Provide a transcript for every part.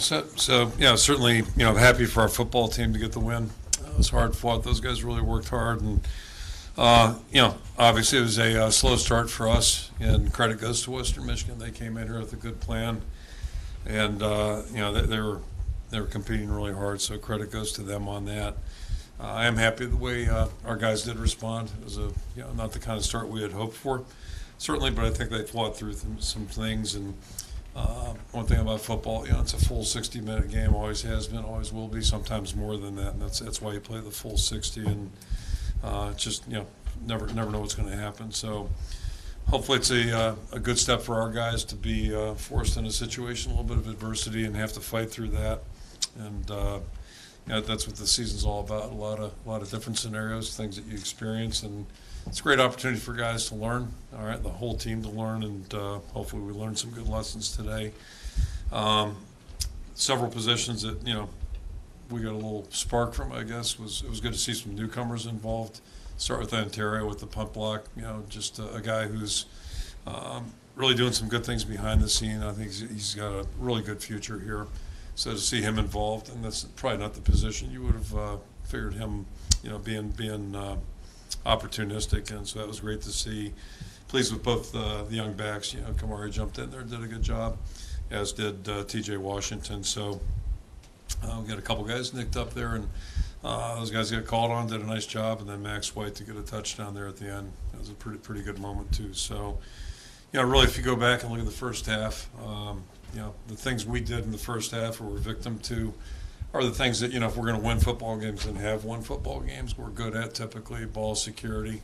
set. So, yeah, certainly, happy for our football team to get the win. It was hard fought. Those guys really worked hard. And, obviously it was a slow start for us. And credit goes to Western Michigan. They came in here with a good plan. And, they were competing really hard. So credit goes to them on that. I am happy the way our guys did respond. It was not the kind of start we had hoped for, certainly, but I think they fought through some things. And one thing about football, it's a full 60-minute game. Always has been, always will be. Sometimes more than that, and that's why you play the full 60. And never know what's going to happen. So hopefully it's a good step for our guys to be forced in a situation, a little bit of adversity, and have to fight through that. And that's what the season's all about. A lot of different scenarios, things that you experience, and it's a great opportunity for guys to learn. All right, the whole team to learn, and hopefully we learned some good lessons today. Several positions that we got a little spark from. I guess it was good to see some newcomers involved. Start with Ontario with the punt block. Just a guy who's really doing some good things behind the scene. I think he's got a really good future here. So to see him involved, and that's probably not the position you would have figured him, being opportunistic, and so that was great to see. Pleased with both the young backs. Kamari jumped in there, did a good job, as did T.J. Washington. So we got a couple guys nicked up there, and those guys got called on, did a nice job, and then Max White to get a touchdown there at the end. That was a pretty good moment too. So, really, if you go back and look at the first half. The things we did in the first half or we're victim to are the things that, if we're going to win football games and have won football games, we're good at typically. Ball security,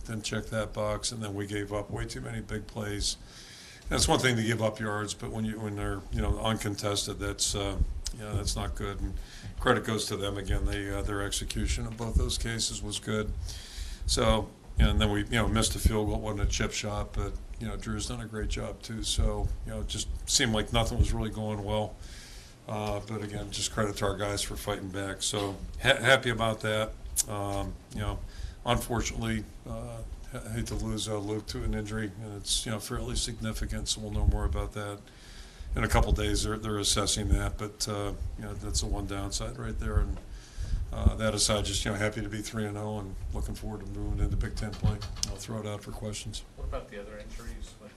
didn't check that box, and then we gave up way too many big plays. And it's one thing to give up yards, but when they're, uncontested, that's not good. And credit goes to them again. Their execution of both those cases was good. So, and then we, missed a field goal. It wasn't a chip shot, but Drew's done a great job too. So, it just seemed like nothing was really going well. But again, just credit to our guys for fighting back. So happy about that. Unfortunately, hate to lose Luke to an injury, and it's fairly significant. So we'll know more about that in a couple days. They're assessing that, but that's the one downside right there. And that aside, just happy to be 3-0 and looking forward to moving into Big Ten play. I'll throw it out for questions. What about the other injuries with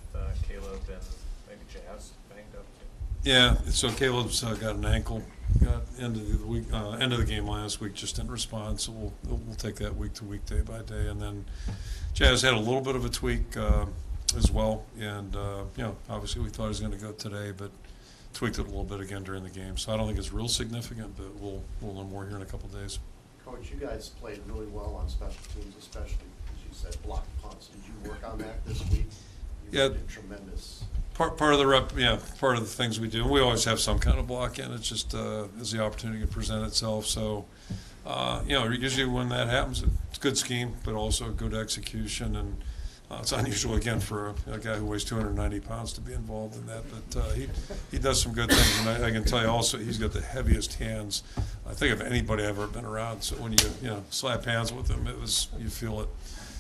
Caleb and maybe Jazz banged up too? Yeah, so Caleb's got an ankle. Got end of the game last week, just didn't respond. So we'll take that week to week, day by day, and then Jazz had a little bit of a tweak as well, and obviously we thought he was going to go today, but tweaked it a little bit again during the game. So I don't think it's real significant, but we'll learn more here in a couple of days. Coach, you guys played really well on special teams, especially, as you said, blocked punts. Did you work on that this week? You did tremendous. Part of the part of the things we do. And we always have some kind of block in. It's just as the opportunity to present itself. So, usually when that happens, it's a good scheme, but also good execution. And it's unusual, again, for a guy who weighs 290 pounds to be involved in that. But he does some good things. And I can tell you also he's got the heaviest hands, I think, of anybody I've ever been around. So when you slap hands with him, you feel it.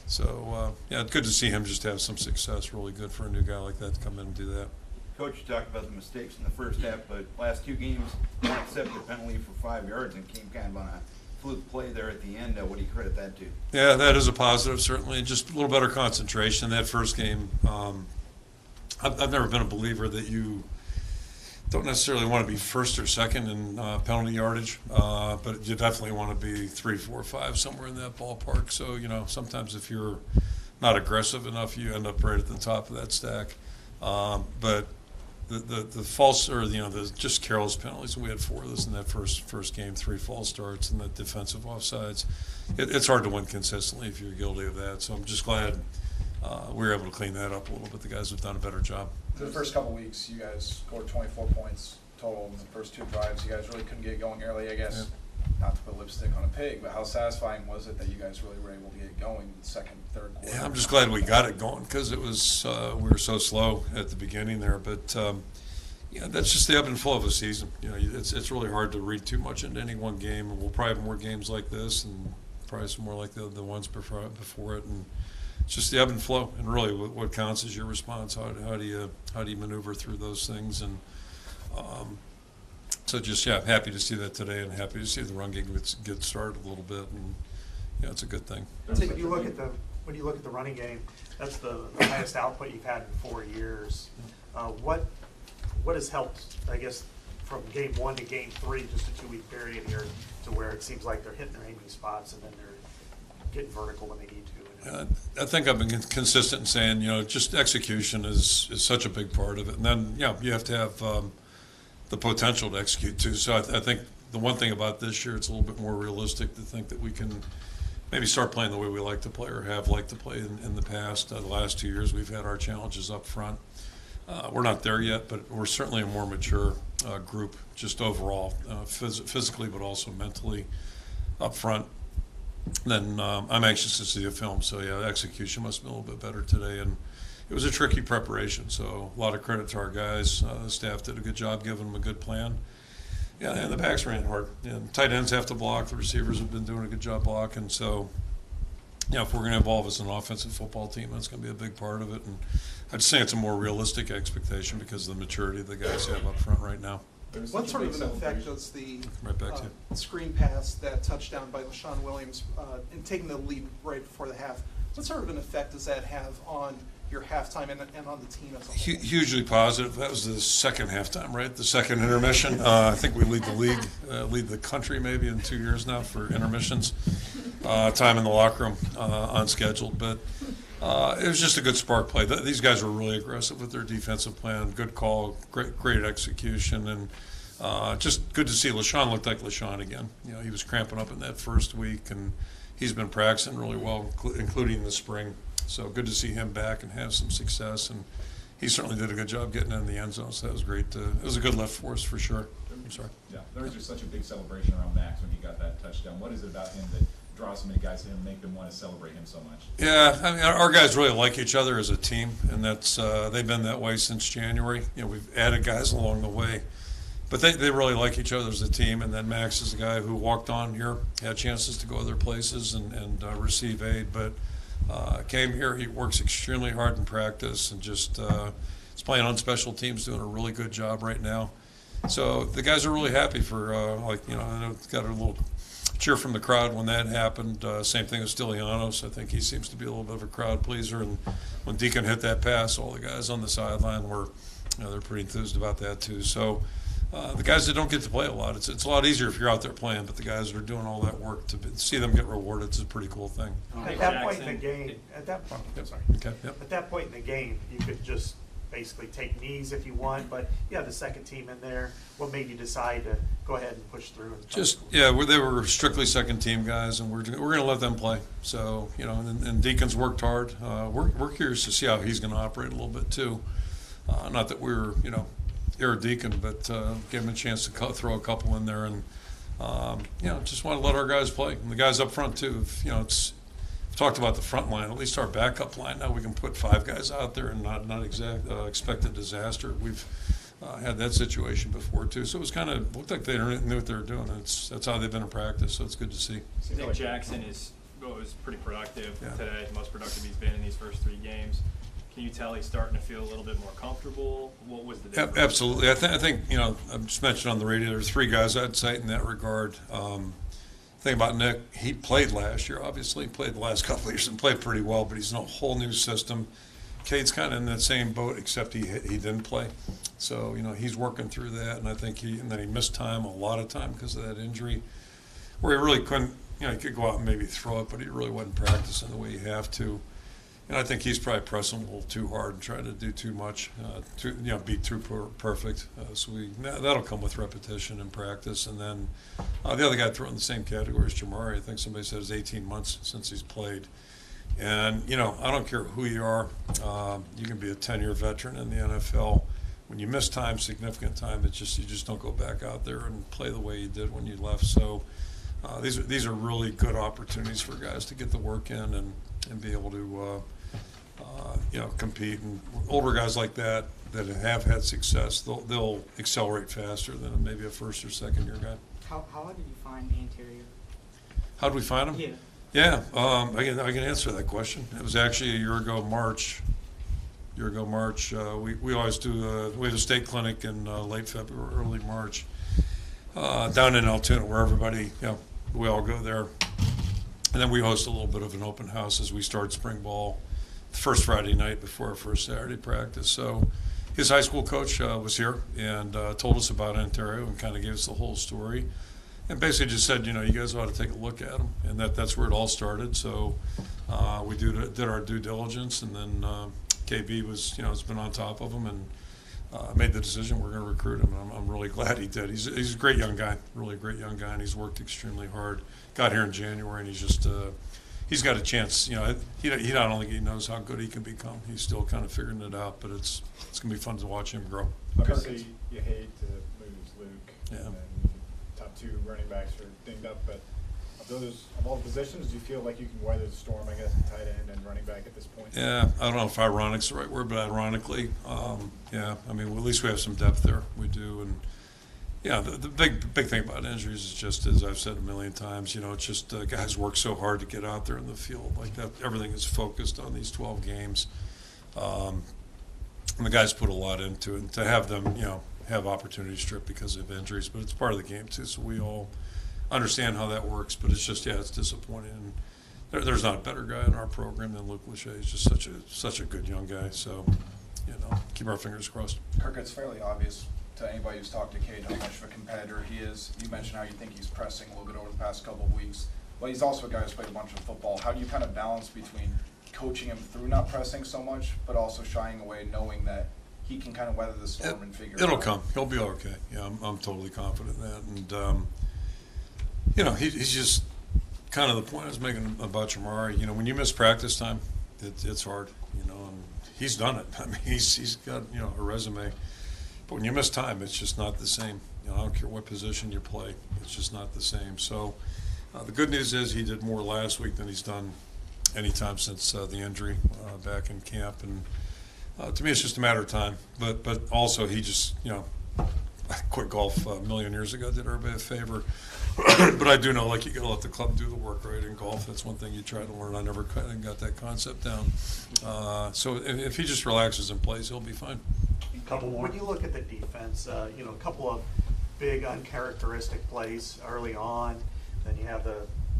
So, it's good to see him just have some success. Really good for a new guy like that to come in and do that. Coach, you talked about the mistakes in the first half, but last two games, you accepted a penalty for 5 yards and came kind of on a fluke play there at the end. What do you credit that to? Yeah, that is a positive, certainly. Just a little better concentration. That first game, I've never been a believer that you don't necessarily want to be first or second in penalty yardage, but you definitely want to be 3, 4, 5, somewhere in that ballpark. So, sometimes if you're not aggressive enough, you end up right at the top of that stack. But the false, or just careless penalties, and we had 4 of those in that first game, 3 false starts and the defensive offsides. It's hard to win consistently if you're guilty of that. So I'm just glad we were able to clean that up a little bit. The guys have done a better job. For the first couple weeks, you guys scored 24 points total in the first 2 drives. You guys really couldn't get going early, I guess. Yeah. Not to put lipstick on a pig, but how satisfying was it that you guys really were able to get going in the second, third quarter? Yeah, I'm just glad we got it going because it was we were so slow at the beginning there. But that's just the ebb and flow of a season. It's really hard to read too much into any one game, and we'll probably have more games like this, and probably some more like the ones before it, and it's just the ebb and flow. And really, what counts is your response. How do you maneuver through those things? And So just, yeah, happy to see that today and happy to see the run game get started a little bit, and yeah, it's a good thing. So when you look at the running game, that's the highest output you've had in 4 years. What has helped, I guess, from game 1 to game 3, just a 2-week period here, to where it seems like they're hitting their aiming spots and then they're getting vertical when they need to? I think I've been consistent in saying, just execution is such a big part of it. And then, you have to have the potential to execute too. So I think the one thing about this year, it's a little bit more realistic to think that we can maybe start playing the way we like to play or have liked to play in the past. The last 2 years, we've had our challenges up front. We're not there yet, but we're certainly a more mature group just overall, physically, but also mentally up front. Then I'm anxious to see the film. So, yeah, execution must have been a little bit better today. And it was a tricky preparation. So a lot of credit to our guys. The staff did a good job giving them a good plan. Yeah, and the backs ran hard. And tight ends have to block. The receivers have been doing a good job blocking. So, if we're going to evolve as an offensive football team, that's going to be a big part of it. And I'd say it's a more realistic expectation because of the maturity the guys have up front right now. What sort of an effect does the Right back to you. screen pass, that touchdown by LaShawn Williams, and taking the lead right before the half, what sort of an effect does that have on your halftime and on the team as a whole? Hugely positive. That was the second halftime, right? The second intermission. I think we lead the league, lead the country maybe in 2 years now for intermissions. Time in the locker room unscheduled, but it was just a good spark play. These guys were really aggressive with their defensive plan. Good call, great execution, and just good to see LaShawn looked like LaShawn again. He was cramping up in that first week, and he's been practicing really well, including the spring. So good to see him back and have some success, and he certainly did a good job getting in the end zone. So that was great. It was a good lift for us for sure. I'm sorry. Yeah, there was just such a big celebration around Max when he got that touchdown. What is it about him that draws so many guys to him and make them want to celebrate him so much? Yeah, I mean, our guys really like each other as a team, and that's they've been that way since January. We've added guys along the way, but they really like each other as a team. And then Max is the guy who walked on here, had chances to go other places and receive aid, but came here. He works extremely hard in practice and just is playing on special teams, doing a really good job right now. So the guys are really happy for I know it's got a little cheer from the crowd when that happened. Same thing with Stylianos. I think he seems to be a little bit of a crowd pleaser. And when Deacon hit that pass, all the guys on the sideline were, they're pretty enthused about that too. So the guys that don't get to play a lot, it's a lot easier if you're out there playing. But the guys that are doing all that work to see them get rewarded is a pretty cool thing. At that point in the game, at that point in the game, you could just basically take knees if you want, but you have the second team in there. What made you decide to go ahead and push through? They were strictly second team guys, and we're going to let them play. So and Deacon's worked hard. We're curious to see how he's going to operate a little bit too. Not that we're air Deacon, but give him a chance to throw a couple in there, and just want to let our guys play. And the guys up front too. Talked about the front line, at least our backup line. Now we can put 5 guys out there and not expect a disaster. We've had that situation before too. So it was looked like they knew what they were doing. That's how they've been in practice. So it's good to see. I think Jackson was pretty productive today. Most productive he's been in these first 3 games. Can you tell he's starting to feel a little bit more comfortable? What was the difference? Absolutely. I think I just mentioned on the radio there's 3 guys I'd cite in that regard. Thing about Nick, he played last year, obviously. He played the last couple of years and played pretty well, but he's in a whole new system. Cade's kind of in that same boat, except he didn't play. So, he's working through that, and I think he missed time, a lot of time because of that injury, where he really couldn't, he could go out and maybe throw it, but he really wasn't practicing the way you have to. And I think he's probably pressing a little too hard and trying to do too much, be too perfect. So that'll come with repetition and practice. And then the other guy thrown in the same category is Jamari. I think somebody said it's 18 months since he's played. And, I don't care who you are. You can be a 10-year veteran in the NFL. When you miss time, significant time, you just don't go back out there and play the way you did when you left. So these are really good opportunities for guys to get the work in and be able to compete. And older guys like that have had success, they'll accelerate faster than maybe a first or second year guy. How did you find the interior? How did we find him? Yeah. I can answer that question. It was actually a year ago March. We always do we have a state clinic in late February, early March. down in Altoona, where everybody, we all go there. And then we host a little bit of an open house as we start spring ball the first Friday night before our first Saturday practice. So his high school coach was here and told us about Ontario and kind of gave us the whole story. And basically just said, you guys ought to take a look at them. And that's where it all started. So we did our due diligence, and then KB has been on top of them and made the decision we're going to recruit him. And I'm really glad he did. He's a great young guy, really a great young guy, and he's worked extremely hard. Got here in January, and he's got a chance. He not only knows how good he can become, he's still kind of figuring it out. But it's going to be fun to watch him grow. Obviously, you hate to lose Luke. Yeah. And then top 2 running backs are dinged up, but of all the positions, do you feel like you can weather the storm, I guess, in tight end and running back at this point? Yeah, I don't know if ironic's the right word, but ironically, at least we have some depth there. We do, and the big thing about injuries is just, as I've said a million times, it's just guys work so hard to get out there in the field like that. Everything is focused on these 12 games, and the guys put a lot into it. And to have them, have opportunity stripped because of injuries, but it's part of the game too. So we all understand how that works, but it's just, it's disappointing. And there's not a better guy in our program than Luke Lachey. He's just such a good young guy. So, keep our fingers crossed. Kirk, it's fairly obvious to anybody who's talked to Cade how much of a competitor he is. You mentioned how you think he's pressing a little bit over the past couple of weeks, but he's also a guy who's played a bunch of football. How do you kind of balance between coaching him through not pressing so much, but also shying away, knowing that he can kind of weather the storm and figure it out? It'll come. He'll be okay. Yeah, I'm totally confident in that. And, he's just kind of the point I was making about Jamari. When you miss practice time, it's hard, and he's done it. I mean, he's got, a resume. But when you miss time, it's just not the same. I don't care what position you play. It's just not the same. So the good news is he did more last week than he's done any time since the injury back in camp. And to me, it's just a matter of time. But also he just, I quit golf a million years ago, did everybody a favor. But I do know, you got to let the club do the work, right? In golf, that's one thing you try to learn. I never kind of got that concept down. So if he just relaxes and plays, he'll be fine. Couple more. When you look at the defense, a couple of big uncharacteristic plays early on. Then you have the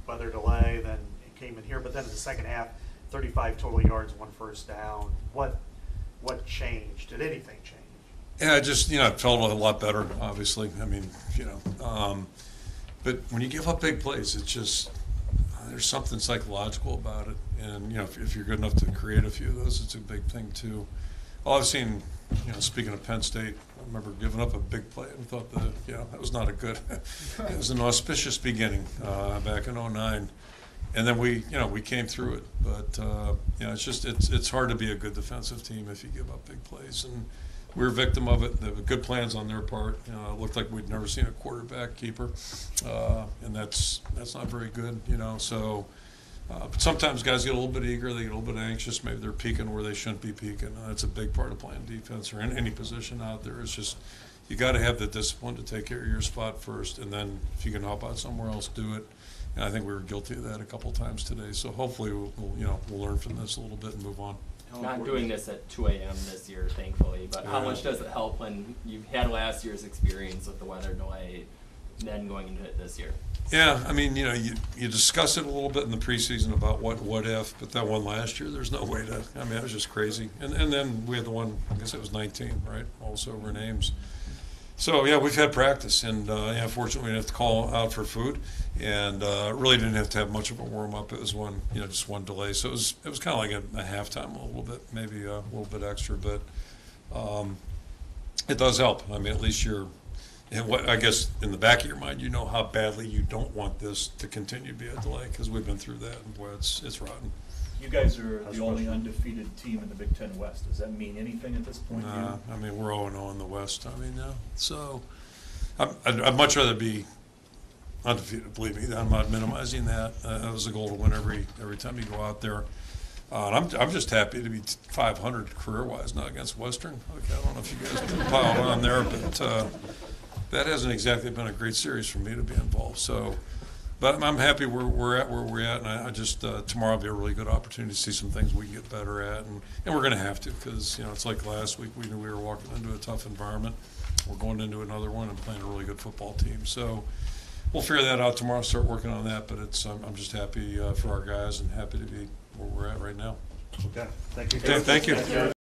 weather delay. Then it came in here. But then in the second half, 35 total yards, 1 first down. What changed? Did anything change? Yeah, just it felt a lot better. Obviously, I mean, but when you give up big plays, it's just there's something psychological about it. And if you're good enough to create a few of those, it's a big thing too. All I've seen, speaking of Penn State, I remember giving up a big play and thought that was not a good. It was an auspicious beginning back in '09, and then we came through it. But it's just it's hard to be a good defensive team if you give up big plays, and we were a victim of it. There were good plans on their part. It looked like we'd never seen a quarterback keeper, and that's not very good. So. But sometimes guys get a little bit eager, they get a little bit anxious, maybe they're peeking where they shouldn't be peeking. That's a big part of playing defense or in any position out there. It's just you got to have the discipline to take care of your spot first, and then if you can help out somewhere else, do it. And I think we were guilty of that a couple times today. So hopefully we'll learn from this a little bit and move on. Not doing this at 2 a.m. this year, thankfully, but how much does it help when you've had last year's experience with the weather delay, then going into it this year? Yeah, I mean, you discuss it a little bit in the preseason about what if, but that one last year, there's no way to. I mean, it was just crazy. And then we had the one, I guess it was 19, right? Also over in Ames. So yeah, we've had practice, and fortunately, we didn't have to call out for food, and really didn't have to have much of a warm up. It was just one delay, so it was kind of like a halftime, a little bit, maybe a little bit extra, but it does help. I mean, at least you're. And I guess in the back of your mind, how badly you don't want this to continue to be a delay, because we've been through that, and boy, it's rotten. You guys are the only undefeated team in the Big Ten West. Does that mean anything at this point? Nah, I mean, we're 0-0 in the West. I mean, so I'd much rather be undefeated. Believe me, I'm not minimizing that. That was the goal to win every time you go out there. I'm just happy to be 500 career-wise, not against Western. Okay, I don't know if you guys piled on there, but. That hasn't exactly been a great series for me to be involved. So, but I'm happy we're at where we're at, and I just tomorrow will be a really good opportunity to see some things we can get better at, and we're going to have to, because it's like last week we knew we were walking into a tough environment, we're going into another one and playing a really good football team. So we'll figure that out tomorrow, start working on that, but I'm just happy for our guys and happy to be where we're at right now. Okay, thank you. Okay, thank you.